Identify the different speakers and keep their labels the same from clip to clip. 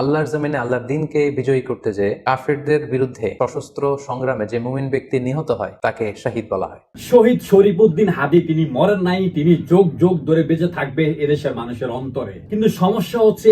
Speaker 1: আল্লাহর জমিনে আল্লাহর দিনকে বিজয়ী করতে যে কাফিরদের বিরুদ্ধে সশস্ত্র সংগ্রামে যে মুমিন ব্যক্তি নিহত হয় তাকে শাহিদ বলা হয়।
Speaker 2: শহীদ শরীফুদ্দীন হাদি তিনি মরেন নাই, তিনি যোগ যোগ ধরে বেঁচে থাকবে এদেশের মানুষের অন্তরে। কিন্তু সমস্যা হচ্ছে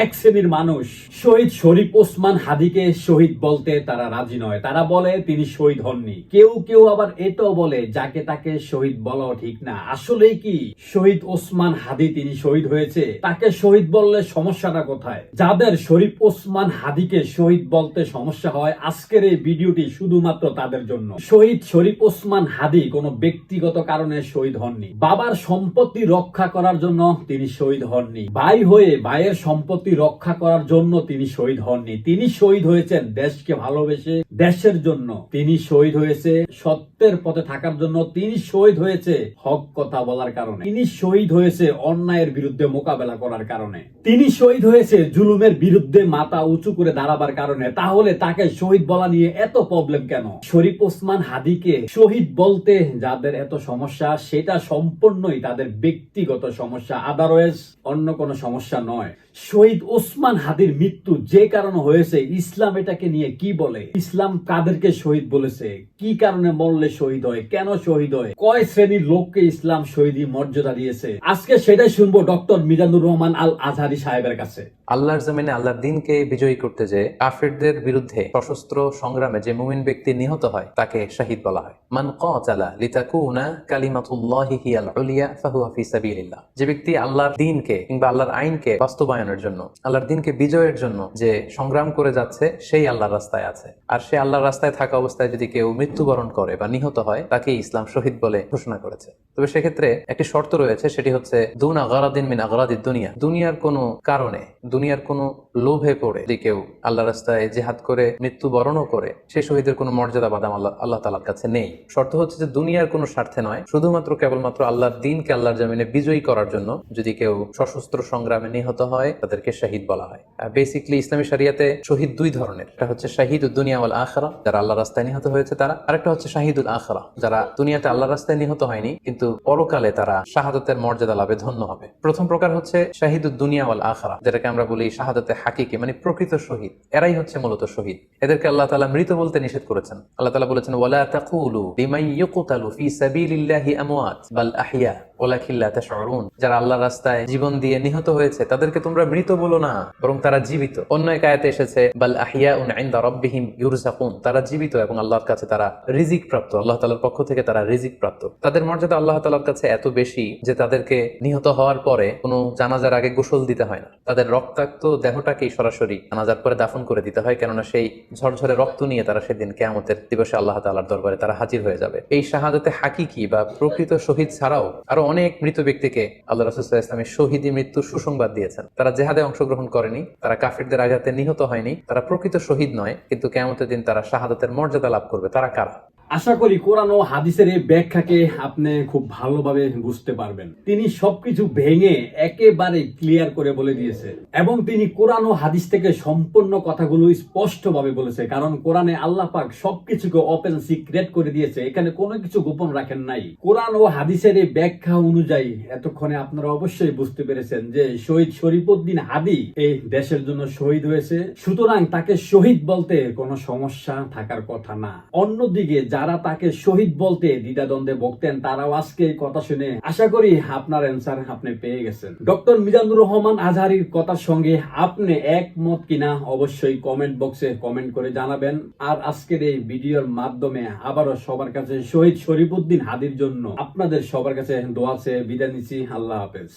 Speaker 2: এক শ্রেণীর মানুষ শহীদ শরীফ ওসমান হাদিকে শহীদ বলতে তারা রাজি নয়। তারা বলে তিনি শহীদ হননি। কেউ কেউ আবার এটাও বলে যাকে তাকে শহীদ বলাও ঠিক না। আসলে কি শহীদ ওসমান হাদি তিনি শহীদ হয়েছে, তাকে শহীদ বললে সমস্যাটা কোথায়? যাদের শরীফ ওসমান হাদিকে শহীদ বলতে সমস্যা হয়, আজকের এই ভিডিওটি শুধুমাত্র তাদের জন্য। শহীদ শরীফ ওসমান হাদি কোনো ব্যক্তিগত কারণে শহীদ হননি। বাবার সম্পত্তি রক্ষা করার জন্য তিনি শহীদ হননি। ভাই হয়ে ভাইয়ের সম্পত্তি রক্ষা করার জন্য তিনি শহীদ হননি। তিনি শহীদ হয়েছেন দেশকে ভালোবেসে, দেশের জন্য। তিনি শহীদ হয়েছে সত্যের পথে থাকার জন্য। তিনি শহীদ হয়েছে হক কথা বলার কারণে। তিনি শহীদ হয়েছে অন্যায়ের বিরুদ্ধে মোকাবেলা করার কারণে। তিনি শহীদ হয়েছে জুলুমের বিরুদ্ধে মাথা উঁচু করে দাঁড়াবার কারণে। তাহলে তাকে শহীদ বলা নিয়ে এত প্রবলেম কেন? শরীফ ওসমান হাদিকে শহীদ বলতে যাদের এত সমস্যা, সেটা সম্পূর্ণই তাদের ব্যক্তিগত সমস্যা, আদারওয়াইজ অন্য কোনো সমস্যা নয়। শহীদ ওসমান হাদির মৃত্যু যে কারণে হয়েছে, ইসলাম এটাকে নিয়ে কি বলে? ইসলাম কাদেরকে শহীদ বলেছে? কি কারণে মরলে শহীদ হয়? কেন শহীদ হয়? কয় শ্রেণীর লোককে ইসলাম শহীদী মর্যাদা দিয়েছে? আজকে সেটাই শুনবো ডক্টর মিজানুর রহমান আল আজহারি সাহেবের কাছে।
Speaker 1: আল্লাহর জমিনে আল্লাহর দিনকে বিজয়ী করতে যে কাফিরদের বিরুদ্ধে সশস্ত্র সংগ্রামে যে মুমিন ব্যক্তি নিহত হয় তাকে শাহিদ বলা হয়। মান কাতালা লিতাকুনা কালিমাতুল্লাহি হিয়াল উলিয়া ফাহুয়া ফি সাবিলিল্লাহ। যে ব্যক্তি আল্লাহর দিনকে কিংবা আল্লাহর আইনকে বাস্তবায়নের জন্য, আল্লাহর দিনকে বিজয়ের জন্য যে সংগ্রাম করে যাচ্ছে, সেই আল্লাহর রাস্তায় আছে। আর সে আল্লাহর রাস্তায় থাকা অবস্থায় যদি কেউ মৃত্যুবরণ করে বা নিহত হয়, তাকে ইসলাম শহীদ বলে ঘোষণা করেছে। তবে সেক্ষেত্রে একটি শর্ত রয়েছে, সেটি হচ্ছে দুনা গারাদিন মিন আগরাদিদ দুনিয়া। দুনিয়ার কোনো কারণে, দুনিয়ার কোনো লোভে পড়ে যদি কেউ আল্লাহ রাস্তায় জিহাদ করে মৃত্যুবরণও করে, সে শহীদের কোনো মর্যাদা বাদাম আল্লাহ তাআলার কাছে নেই। শর্ত হচ্ছে যে দুনিয়ার কোনো স্বার্থে নয়, শুধুমাত্র কেবলমাত্র আল্লাহর দিনকে আল্লাহর জমিনে বিজয়ী করার জন্য যদি কেউ সশস্ত্র সংগ্রামে নিহত হয়, তাদেরকে শাহিদ বলা হয়। বেসিক্যালি ইসলামী শরিয়াতে শহীদ দুই ধরনের। একটা হচ্ছে শাহিদুদ দুনিয়া ওয়াল আখিরা, যারা আল্লাহ রাস্তায় নিহত হয়েছে তারা। আরেকটা হচ্ছে শাহিদুল আখিরা, যারা দুনিয়াতে আল্লাহ রাস্তায় নিহত হয়নি কিন্তু পরকালে তারা শাহাদাতের মর্যাদা লাভে ধন্য হবে। প্রথম প্রকার হচ্ছে শাহিদুদ দুনিয়া ওয়াল আখিরা, যেটাকে আমরা বলি শাহাদাতে হাকিকি, মানে প্রকৃত শহীদ। এরাই হচ্ছে মূলত শহীদ। এদেরকে আল্লাহ তাআলা মৃত বলতে নিষেধ করেছেন। আল্লাহ তাআলা বলেছেন ওয়ালা তাকুলু লিমান ইউকতালু ফি সাবিলিল্লাহি আমওয়াত বাল আহইয়া ওয়ালাকিন লা তাশউরুন। যারা আল্লাহর রাস্তায় জীবন দিয়ে নিহত হয়েছে তাদেরকে তোমরা মৃত বলো না, বরং তারা জীবিত। অন্য এক আয়াতে এসেছে বাল আহইয়াউন ইনদা রাব্বিহিম ইউরযাকুন। তারা জীবিত এবং আল্লাহর কাছে তারা রিজিক প্রাপ্ত। আল্লাহ তাআলার পক্ষ থেকে তারা রিজিক প্রাপ্ত। তাদের মর্যাদা আল্লাহ তাআলার কাছে এত বেশি যে তাদেরকে নিহত হওয়ার পরে কোনো জানাজার আগে গোসল দিতে হয় না। তাদের রক্তাক্ত দেহটাকেই সরাসরি জানাজার পরে দাফন করে দিতে হয়, কেননা সেই ঝরঝরে রক্ত নিয়ে তারা সেদিন কিয়ামতের দিবসে আল্লাহ তাআলার দরবারে তারা হাজির হয়ে যাবে। এই শাহাদাতে হাকিকি বা প্রকৃত শহীদ ছাড়াও আরো অনেক মৃত ব্যক্তিকে আল্লাহ রাসূল সাল্লাল্লাহু আলাইহি ওয়াসাল্লাম শহীদী মৃত্যুর সুসংবাদ দিয়েছেন। তারা জিহাদে অংশগ্রহণ করেনি, তারা কাফিরদের আঘাতে নিহত হয়নি, তারা প্রকৃত শহীদ নয়, কিন্তু কিয়ামতের দিন তারা শাহাদাতের মর্যাদা লাভ করবে। তারা কারা?
Speaker 2: আশা করি কোরআন ও হাদিসের এই ব্যাখ্যাকে আপনি খুব ভালোভাবে বুঝতে পারবেন। তিনি সবকিছু ভেঙে একেবারে ক্লিয়ার করে বলে দিয়েছে এবং তিনি কোরআন ও হাদিস থেকে সম্পূর্ণ কথাগুলো স্পষ্টভাবে বলেছে। কারণ কোরআনে আল্লাহ পাক সবকিছুকে ওপেন সিক্রেট করে দিয়েছে, এখানে কোনো কিছু গোপন রাখেন নাই। কোরআন ও হাদিসের এই ব্যাখ্যা অনুযায়ী এতক্ষণে আপনারা অবশ্যই বুঝতে পেরেছেন যে শহীদ শরীফুদ্দীন হাদি এই দেশের জন্য শহীদ হয়েছে, সুতরাং তাকে শহীদ বলতে কোনো সমস্যা থাকার কথা না। অন্যদিকে যারা তাকে শহীদ বলতে দ্বিধাদ্বন্দ্বে ভুগতেন, তারাও আজকে এই কথা শুনে আশা করি আপনার অ্যান্সার আপনি পেয়ে গেছেন। ডক্টর মিজানুর রহমান আজহারির কথার সঙ্গে আপনি একমত কিনা অবশ্যই কমেন্ট বক্সে কমেন্ট করে জানাবেন। আর আজকের এই ভিডিওর মাধ্যমে আবারও সবার কাছে শহীদ শরীফুদ্দীন হাদির জন্য আপনাদের সবার কাছে দোয়া চেয়ে বিদায় নিচ্ছি। আল্লাহ হাফেজ।